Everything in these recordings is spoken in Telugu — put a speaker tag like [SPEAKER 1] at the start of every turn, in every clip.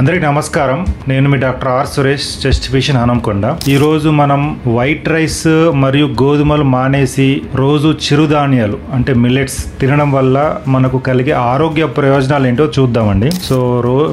[SPEAKER 1] అందరికీ నమస్కారం. నేను మీ doctor R Suresh, chest physician Hanamkonda. ఈ రోజు మనం వైట్ రైస్ మరియు గోధుమలు మానేసి రోజు చిరుధాన్యాలు అంటే మిల్లెట్స్ తినడం వల్ల మనకు కలిగే ఆరోగ్య ప్రయోజనాలు ఏంటో చూద్దామండి. సో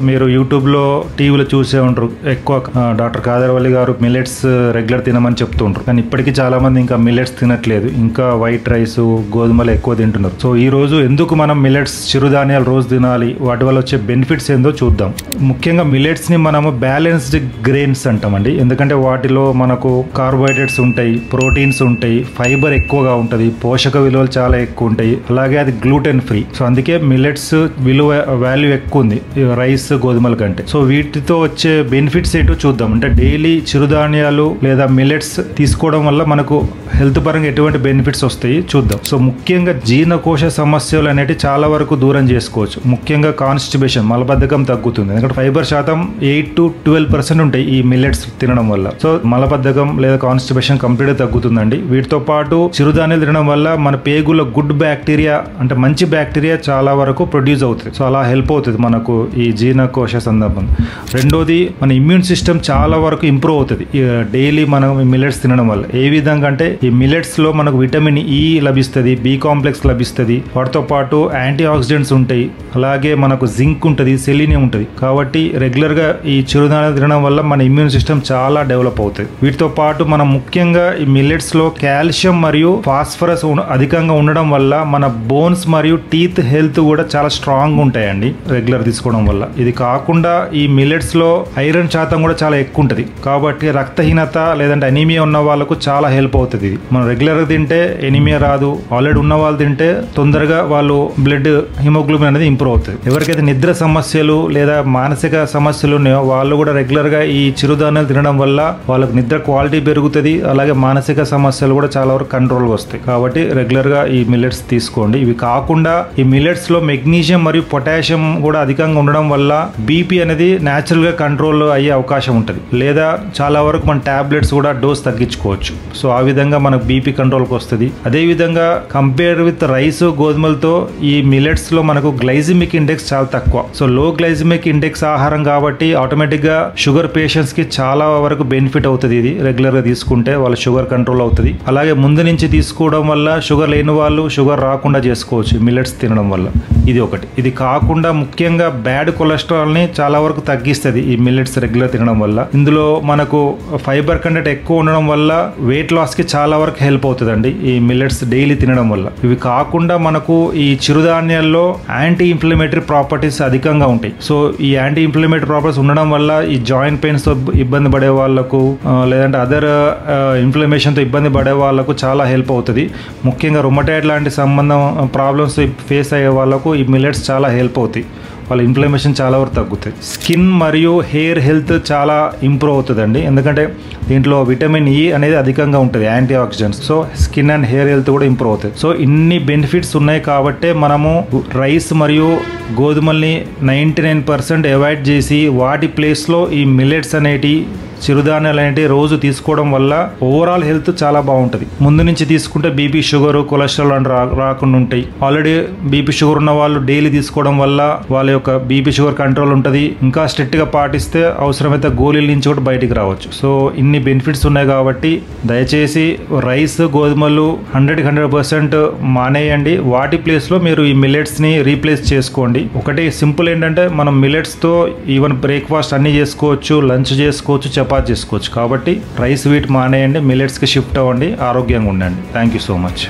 [SPEAKER 1] మీరు యూట్యూబ్ లో టీవీలో చూసే ఉంటారు, ఎక్కువ డాక్టర్ కాదర్వల్లి గారు మిల్లెట్స్ రెగ్యులర్ తినమని చెప్తూ ఉంటారు. కానీ ఇప్పటికీ చాలా మంది ఇంకా మిల్లెట్స్ తినట్లేదు, ఇంకా వైట్ రైస్ గోధుమలు ఎక్కువ తింటున్నారు. సో ఈ రోజు ఎందుకు మనం మిల్లెట్స్ చిరుధాన్యాలు రోజు తినాలి, వాటి వల్ల వచ్చే బెనిఫిట్స్ ఏందో చూద్దాం. ముఖ్యంగా మిల్లెట్స్ ని మనము బ్యాలెన్స్డ్ గ్రెయిన్స్ అంటామండి. ఎందుకంటే వాటిలో మనకు కార్బోహైడ్రేట్స్ ఉంటాయి, ప్రోటీన్స్ ఉంటాయి, ఫైబర్ ఎక్కువగా ఉంటుంది, పోషక విలువలు చాలా ఎక్కువ ఉంటాయి, అలాగే అది గ్లూటెన్ ఫ్రీ. సో అందుకే మిల్లెట్స్ విలువ వాల్యూ ఎక్కువ ఉంది రైస్ గోధుమల కంటే. సో వీటితో వచ్చే బెనిఫిట్స్ ఏంటో చూద్దాం. అంటే డైలీ చిరుధాన్యాలు లేదా మిల్లెట్స్ తీసుకోవడం వల్ల మనకు హెల్త్ పరంగా ఎటువంటి బెనిఫిట్స్ వస్తాయి చూద్దాం. సో ముఖ్యంగా జీర్ణకోశ సమస్యలు అనేవి చాలా వరకు దూరం చేసుకోవచ్చు. ముఖ్యంగా కాన్స్టిబేషన్, మలబద్ధకం తగ్గుతుంది. ఎందుకంటే ఫైబర్ శాతం 8 to 12% ఉంటాయి ఈ మిల్లెట్స్ తినడం వల్ల. సో మలబద్ధకం లేదా కాన్స్టిబేషన్ కంప్లీట్ గా తగ్గుతుందండి. వీటితో పాటు చిరుధాన్యాలు తినడం వల్ల మన పేగుల గుడ్ బ్యాక్టీరియా అంటే మంచి బ్యాక్టీరియా చాలా వరకు ప్రొడ్యూస్ అవుతుంది. సో అలా హెల్ప్ అవుతుంది మనకు ఈ జీర్ణకోశ సందర్భం. రెండోది, మన ఇమ్యూన్ సిస్టమ్ చాలా వరకు ఇంప్రూవ్ అవుతుంది డైలీ మనం మిల్లెట్స్ తినడం వల్ల. ఏ విధంగా అంటే ఈ మిల్లెట్స్ లో మనకు విటమిన్ ఈ లభిస్తుంది, బి కాంప్లెక్స్ లభిస్తుంది, వాటితో పాటు యాంటీ ఆక్సిడెంట్స్ ఉంటాయి, అలాగే మనకు జింక్ ఉంటుంది, సెలీనియం ఉంటుంది. కాబట్టి రెగ్యులర్ గా ఈ చిరుధాన్యాలు తినడం వల్ల మన ఇమ్యూన్ సిస్టమ్ చాలా డెవలప్ అవుతుంది. వీటితో పాటు మనం ముఖ్యంగా ఈ మిల్లెట్స్ లో కాల్షియం మరియు ఫాస్ఫరస్ అధికంగా ఉండడం వల్ల మన బోన్స్ మరియు టీత్ హెల్త్ కూడా చాలా స్ట్రాంగ్ ఉంటాయండి రెగ్యులర్ తీసుకోవడం వల్ల. ఇది కాకుండా ఈ మిల్లెట్స్ లో ఐరన్ శాతం కూడా చాలా ఎక్కువ ఉంటుంది. కాబట్టి రక్తహీనత లేదంటే అనీమియా ఉన్న వాళ్ళకు చాలా హెల్ప్ అవుతుంది. ఇది మనం రెగ్యులర్ గా తింటే ఎనీమియా రాదు. ఆల్రెడీ ఉన్న వాళ్ళు తింటే తొందరగా వాళ్ళు బ్లడ్ హిమోగ్లోబిన్ అనేది ఇంప్రూవ్ అవుతుంది. ఎవరికైతే నిద్ర సమస్యలు లేదా మానసిక సమస్యలు ఉన్నాయో వాళ్ళు కూడా రెగ్యులర్ గా ఈ చిరుధాన్యాలు తినడం వల్ల వాళ్ళకు నిద్ర క్వాలిటీ పెరుగుతుంది, అలాగే మానసిక సమస్యలు కూడా చాలా వరకు కంట్రోల్ వస్తాయి. కాబట్టి రెగ్యులర్ గా ఈ మిల్లెట్స్ తీసుకోండి. ఇవి కాకుండా ఈ మిల్లెట్స్ లో మెగ్నీషియం మరియు పొటాషియం కూడా అధికంగా ఉండడం వల్ల బీపీ అనేది న్యాచురల్ గా కంట్రోల్ అయ్యే అవకాశం ఉంటుంది. లేదా చాలా వరకు మన టాబ్లెట్స్ కూడా డోస్ తగ్గించుకోవచ్చు. సో ఆ విధంగా మనకు బీపీ కంట్రోల్కి వస్తుంది. అదే విధంగా కంపేర్ విత్ రైస్ గోధుమలతో ఈ మిల్లెట్స్ లో మనకు గ్లైసిమిక్ ఇండెక్స్ చాలా తక్కువ. సో లో గ్లైసిమిక్ ఇండెక్స్ ఆహారం కాబట్టి ఆటోమేటిక్ గా షుగర్ పేషెంట్స్ కి చాలా వరకు బెనిఫిట్ అవుతుంది. ఇది రెగ్యులర్ గా తీసుకుంటే వాళ్ళ షుగర్ కంట్రోల్ అవుతుంది. అలాగే ముందు నుంచి తీసుకోవడం వల్ల షుగర్ లేని వాళ్ళు షుగర్ రాకుండా చేసుకోవచ్చు మిల్లెట్స్ తినడం వల్ల. ఇది ఒకటి. ఇది కాకుండా ముఖ్యంగా బ్యాడ్ కొలెస్ట్రాల్ ని చాలా వరకు తగ్గిస్తుంది ఈ మిల్లెట్స్ రెగ్యులర్ తినడం వల్ల. ఇందులో మనకు ఫైబర్ కంటెంట్ ఎక్కువ ఉండడం వల్ల వెయిట్ లాస్ కి చాలా వరకు హెల్ప్ అవుతుందండి ఈ మిల్లెట్స్ డైలీ తినడం వల్ల. ఇవి కాకుండా మనకు ఈ చిరుధాన్యాల్లో యాంటీ ఇన్ఫ్లమేటరీ ప్రాపర్టీస్ అధికంగా ఉంటాయి. సో ఈ యాంటీ ఇన్ఫ్లమేటరీ ప్రాపర్టీస్ ఉండడం వల్ల ఈ జాయింట్ పెయిన్స్ తో ఇబ్బంది పడే వాళ్ళకు లేదంటే అదర్ ఇన్ఫ్లమేషన్ తో ఇబ్బంది పడే వాళ్ళకు చాలా హెల్ప్ అవుతుంది. ముఖ్యంగా రుమటాయిడ్ లాంటి సంబంధం ప్రాబ్లమ్స్ ఫేస్ అయ్యే వాళ్ళకు ఈ మిల్లెట్స్ చాలా హెల్ప్ అవుతాయి. వాళ్ళ ఇన్ఫ్లమేషన్ చాలా వరకు తగ్గుతాయి. స్కిన్ మరియు హెయిర్ హెల్త్ చాలా ఇంప్రూవ్ అవుతుందండి. ఎందుకంటే దీంట్లో విటమిన్ ఈ అనేది అధికంగా ఉంటుంది, antioxidants. So skin and hair health కూడా ఇంప్రూవ్ అవుతాయి. సో ఇన్ని బెనిఫిట్స్ ఉన్నాయి కాబట్టి మనము రైస్ మరియు గోధుమల్ని 99% అవాయిడ్ చేసి వాటి ప్లేస్లో ఈ మిల్లెట్స్ అనేటి చిరుధాన్యాలు అనేవి రోజు తీసుకోవడం వల్ల ఓవరాల్ హెల్త్ చాలా బాగుంటుంది. ముందు నుంచి తీసుకుంటే బీపీ, షుగర్, కొలెస్ట్రాల్ అని రాకుండా ఉంటాయి. ఆల్రెడీ బీపీ, షుగర్ ఉన్న వాళ్ళు డైలీ తీసుకోవడం వల్ల వాళ్ళ యొక్క బీపీ, షుగర్ కంట్రోల్ ఉంటుంది. ఇంకా స్ట్రిక్ట్ గా పాటిస్తే అవసరమైతే గోళీల నుంచి కూడా బయటికి రావచ్చు. సో ఇన్ని బెనిఫిట్స్ ఉన్నాయి కాబట్టి దయచేసి రైస్ గోధుమలు 100% మానేయండి. వాటి ప్లేస్ లో మీరు ఈ మిల్లెట్స్ ని రీప్లేస్ చేసుకోండి. ఒకటి సింపుల్ ఏంటంటే మనం మిల్లెట్స్ తో ఈవెన్ బ్రేక్ఫాస్ట్ అన్ని చేసుకోవచ్చు, లంచ్ చేసుకోవచ్చు, చపాతీ చేసుకోవచ్చు. కాబట్టి రైస్ వీట్ మానేయండి, మిల్లెట్స్ కి షిఫ్ట్ అవ్వండి, ఆరోగ్యంగా ఉండండి. Thank you so much.